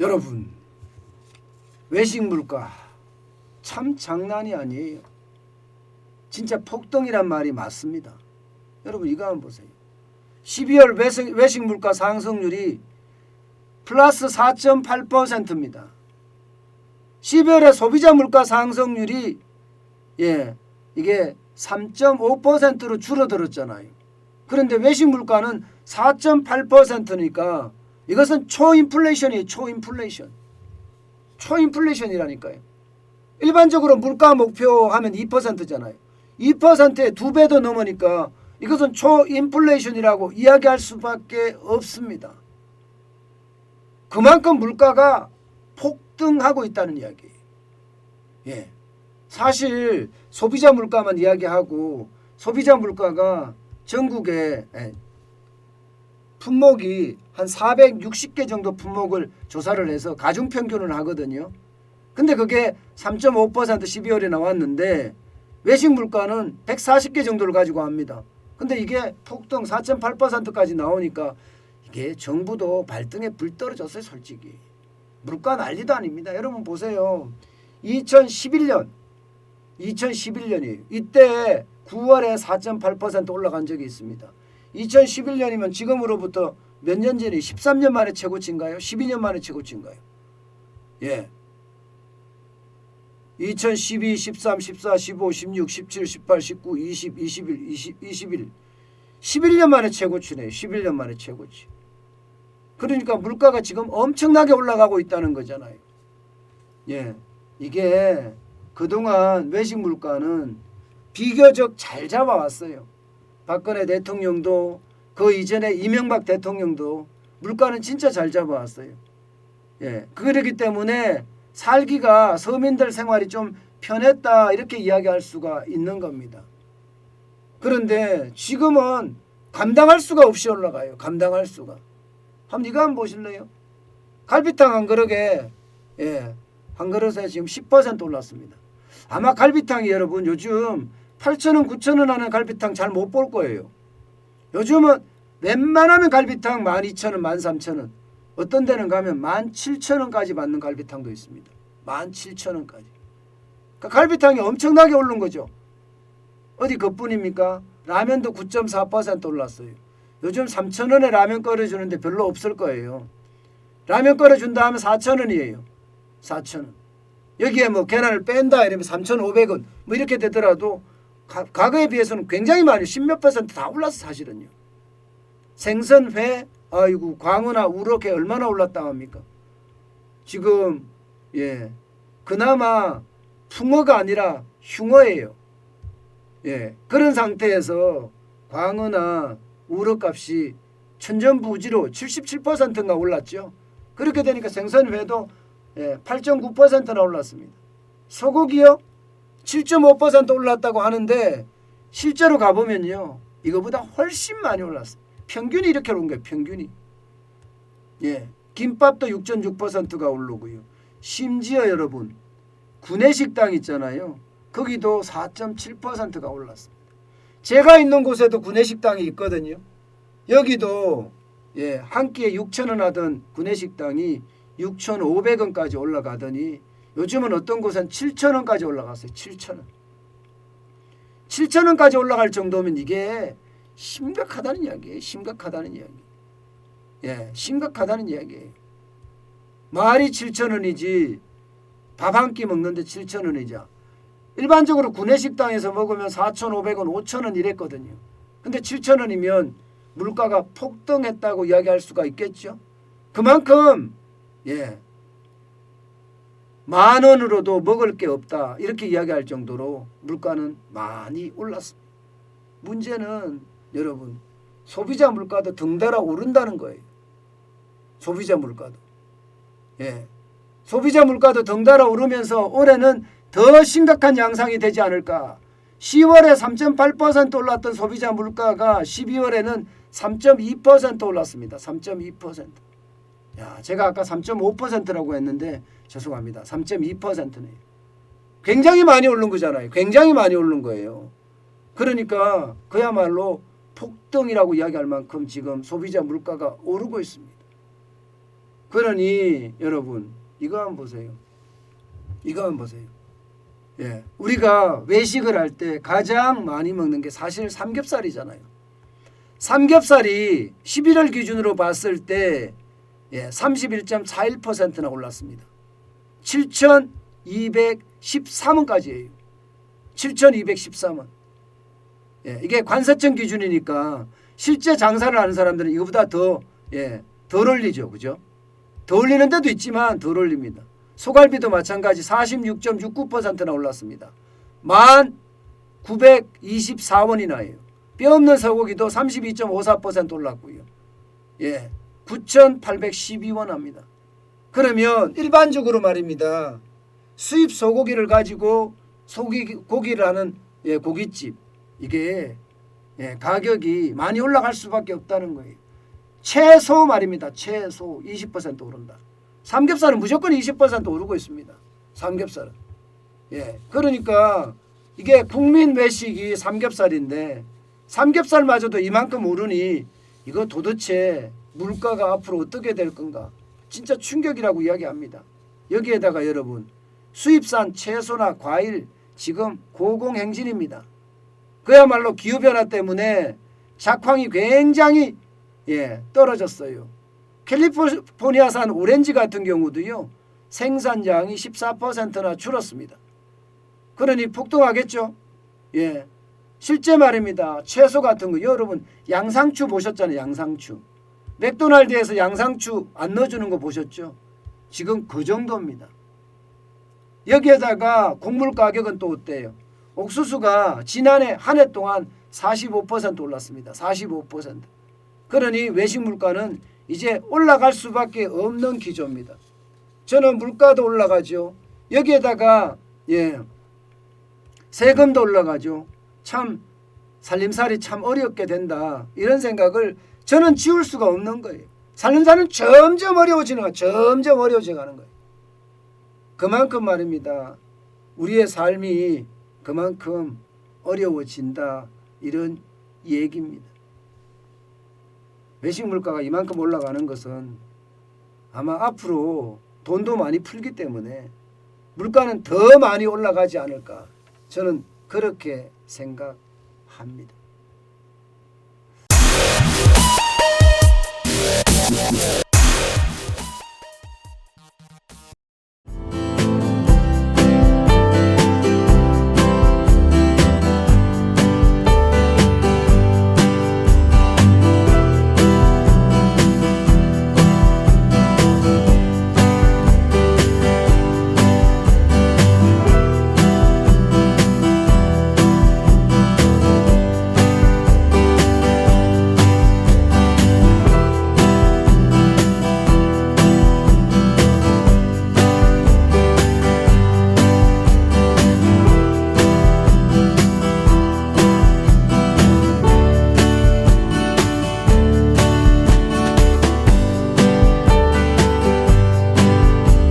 여러분, 외식 물가 참 장난이 아니에요. 진짜 폭등이란 말이 맞습니다. 여러분 이거 한번 보세요. 12월 외식 물가 상승률이 플러스 4.8%입니다. 12월에 소비자 물가 상승률이 이게 3.5%로 줄어들었잖아요. 그런데 외식 물가는 4.8%니까 이것은 초인플레이션이에요. 초인플레이션이라니까요. 일반적으로 물가 목표 하면 2%잖아요. 2%에 2배도 넘으니까 이것은 초인플레이션이라고 이야기할 수밖에 없습니다. 그만큼 물가가 폭등하고 있다는 이야기예요. 사실 소비자 물가만 이야기하고 소비자 물가가 전국에 품목이 한 460개 정도 품목을 조사를 해서 가중평균을 하거든요. 근데 그게 3.5% 12월에 나왔는데 외식 물가는 140개 정도를 가지고 합니다. 근데 이게 폭등 4.8%까지 나오니까 이게 정부도 발등에 불 떨어졌어요. 솔직히. 물가 난리도 아닙니다. 여러분 보세요. 2011년이에요. 이때 9월에 4.8% 올라간 적이 있습니다. 2011년이면 지금으로부터 몇 년 전에 13년 만에 최고치인가요? 12년 만에 최고치인가요? 2012, 13, 14, 15, 16, 17, 18, 19, 20, 21, 21 11년 만에 최고치네요. 11년 만에 최고치. 그러니까 물가가 지금 엄청나게 올라가고 있다는 거잖아요. 이게 그동안 외식 물가는 비교적 잘 잡아왔어요. 박근혜 대통령도 그 이전에 이명박 대통령도 물가는 진짜 잘 잡아왔어요. 그러기 때문에 살기가 서민들 생활이 좀 편했다 이렇게 이야기할 수가 있는 겁니다. 그런데 지금은 감당할 수가 없이 올라가요. 감당할 수가. 한번 이거 한번 보실래요? 갈비탕 한 그릇에 한 그릇에 지금 10% 올랐습니다. 아마 갈비탕이 여러분 요즘 8,000원 9,000원 하는 갈비탕 잘 못 볼 거예요. 요즘은 웬만하면 갈비탕 12,000원 13,000원 어떤 데는 가면 17,000원까지 받는 갈비탕도 있습니다. 17,000원까지. 그러니까 갈비탕이 엄청나게 오른 거죠. 어디 그뿐입니까? 라면도 9.4% 올랐어요. 요즘 3,000원에 라면 끓여주는데 별로 없을 거예요. 라면 끓여준다 하면 4,000원이에요. 4,000원. 여기에 뭐 계란을 뺀다 이러면 3,500원 뭐 이렇게 되더라도 과거에 비해서는 굉장히 많이 10몇 % 다 올랐어 사실은요. 생선, 회, 아이고 광어나 우럭, 회 얼마나 올랐다 합니까? 지금 그나마 풍어가 아니라 흉어예요. 그런 상태에서 광어나 우럭 값이 천전부지로 77%가 올랐죠. 그렇게 되니까 생선회도 8.9%나 올랐습니다. 소고기요? 7.5% 올랐다고 하는데 실제로 가보면요. 이거보다 훨씬 많이 올랐어요. 평균이 이렇게 오른 거예요. 평균이. 김밥도 6.6%가 오르고요. 심지어 여러분 구내식당 있잖아요. 거기도 4.7%가 올랐습니다. 제가 있는 곳에도 구내식당이 있거든요. 여기도 한 끼에 6,000원 하던 구내식당이 6,500원까지 올라가더니 요즘은 어떤 곳은 7,000원까지 올라갔어요. 7,000원. 7,000원까지 올라갈 정도면 이게 심각하다는 이야기예요. 심각하다는 이야기예요. 말이 7,000원이지 밥 한 끼 먹는데 7,000원이죠. 일반적으로 구내식당에서 먹으면 4,500원, 5,000원 이랬거든요. 근데 7,000원이면 물가가 폭등했다고 이야기할 수가 있겠죠. 그만큼 10,000원으로도 먹을 게 없다 이렇게 이야기할 정도로 물가는 많이 올랐습니다. 문제는 여러분 소비자 물가도 덩달아 오른다는 거예요. 소비자 물가도. 소비자 물가도 덩달아 오르면서 올해는 더 심각한 양상이 되지 않을까. 10월에 3.8% 올랐던 소비자 물가가 12월에는 3.2% 올랐습니다. 3.2%. 제가 아까 3.5%라고 했는데 죄송합니다. 3.2%네요. 굉장히 많이 오른 거잖아요. 굉장히 많이 오른 거예요. 그러니까 그야말로 폭등이라고 이야기할 만큼 지금 소비자 물가가 오르고 있습니다. 그러니 여러분 이거 한번 보세요. 이거 한번 보세요. 예, 우리가 외식을 할 때 가장 많이 먹는 게 사실 삼겹살이잖아요. 삼겹살이 11월 기준으로 봤을 때 31.41%나 올랐습니다. 7,213원까지예요. 7,213원. 이게 관세청 기준이니까 실제 장사를 하는 사람들은 이거보다 덜 올리죠. 그죠? 더 올리는 데도 있지만 덜 올립니다. 소갈비도 마찬가지 46.69%나 올랐습니다. 1,924원이나 해요. 뼈 없는 소고기도 32.54% 올랐고요. 9,812원 합니다. 그러면 일반적으로 말입니다. 수입 소고기를 가지고 고기를 하는 고깃집 이게 가격이 많이 올라갈 수밖에 없다는 거예요. 최소 말입니다. 최소 20% 오른다. 삼겹살은 무조건 20% 오르고 있습니다. 삼겹살은. 그러니까 이게 국민 외식이 삼겹살인데 삼겹살마저도 이만큼 오르니 이거 도대체 물가가 앞으로 어떻게 될 건가? 진짜 충격이라고 이야기합니다. 여기에다가 여러분 수입산 채소나 과일 지금 고공행진입니다. 그야말로 기후변화 때문에 작황이 굉장히 떨어졌어요. 캘리포니아산 오렌지 같은 경우도요. 생산량이 14%나 줄었습니다. 그러니 폭등하겠죠. 실제 말입니다. 채소 같은 거 여러분 양상추 보셨잖아요. 양상추. 맥도날드에서 양상추 안 넣어주는 거 보셨죠? 지금 그 정도입니다. 여기에다가 곡물 가격은 또 어때요? 옥수수가 지난해 한 해 동안 45% 올랐습니다. 45%. 그러니 외식 물가는 이제 올라갈 수밖에 없는 기조입니다. 저는 물가도 올라가죠. 여기에다가 세금도 올라가죠. 참 살림살이 참 어렵게 된다. 이런 생각을 저는 지울 수가 없는 거예요. 살림살이는 점점 어려워지는 거예요. 점점 어려워져 가는 거예요. 그만큼 말입니다. 우리의 삶이 그만큼 어려워진다. 이런 얘기입니다. 외식 물가가 이만큼 올라가는 것은 아마 앞으로 돈도 많이 풀기 때문에 물가는 더 많이 올라가지 않을까. 저는 그렇게 생각합니다.